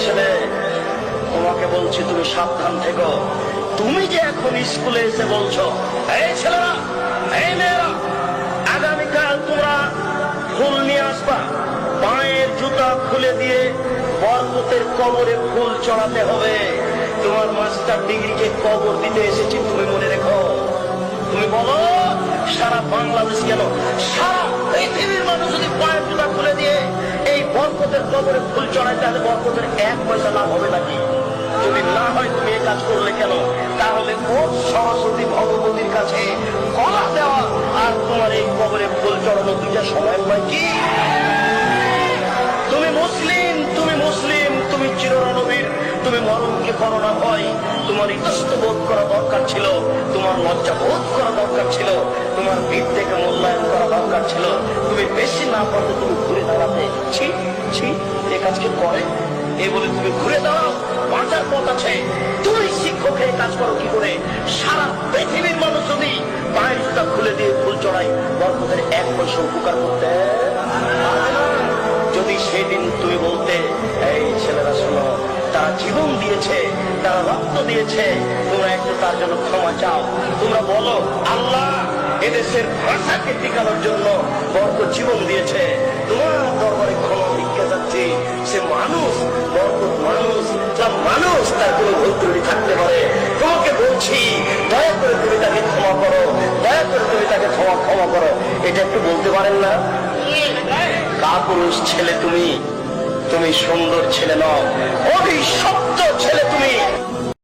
ছেলে, তোমাকে বলছি তুমি সাবধান থেকো। তুমি যে এখন স্কুলে এসে বলছো, এই ছেলেরা, এই মেয়েরা, আগামীকাল তোমরা ফুল নিয়ে আসবা, পায়ের জুতা খুলে দিয়ে বরকতের কবরে ফুল চড়াতে হবে। তোমার মাস্টার ডিগ্রিকে কবর দিতে এসেছি, তুমি মনে রেখো। তুমি বলো সারা বাংলাদেশ কেন, সারা পৃথিবীর মানুষ যদি পায়ের জুতা খুলে দিয়ে এই বরকতের কবরে ফুল চড়ায়, তাহলে বরকতের 1 পয়সা লাভ হবে নাকি? যদি না হয় তুমি এই কাজ করলে কেন? তাহলে কোন সরস্বতী ভগবতীর কাছে কলা দেওয়া আর তোমার এই কবরে ফুল চড়ানো দুইটা সময় হয় কি? তুমি মুসলিম, তুমি মুসলিম, তুমি চিরনবীর, তুমি মরণকে করো না ভয়। তোমার ইতস্ত বোধ করা দরকার ছিল, তোমার লজ্জা বোধ করা দরকার ছিল, তোমার বিদ্যেকে মূল্যায়ন করা দরকার ছিল। তুমি বেশি না পারলে তুমি ঘুরে দাঁড়াতে, ছি ছি এ কাজকে করে এ বলে তুমি ঘুরে দাঁড়াও। বাঁচার পথ আছে। তুমি শিক্ষক হয়ে কাজ করো কি করে? সারা পৃথিবীর মানুষ যদি পায়ের জুতা খুলে দিয়ে ফুল চড়াই, বরকতের 1 পয়সা উপকার করতে পারবে না। যদি সেদিন তুমি বলতে, এই ছেলেরা শোনো, তারা জীবন দিয়েছে, তারা রক্ত দিয়েছে, তোমরা একটু তার জন্য ক্ষমা চাও। তোমরা বলো, আল্লাহ এদেশের ভাষাকে টিকানোর জন্য বরকত জীবন দিয়েছে, তোমার দরবারে ক্ষমা ভিক্ষা যাচ্ছে। সে মানুষ, বরকত মানুষ, যা মানুষ, তার কোনো ভুল ত্রুটি থাকতে পারে। তোমাকে বলছি, দয়া করে তুমি তাকে ক্ষমা করো, দয়া করে তুমি তাকে ক্ষমা করো। এটা একটু বলতে পারেন না? কাপুরুষ ছেলে তুমি, তুমি সুন্দর ছেলে নও, অভিশপ্ত ছেলে তুমি।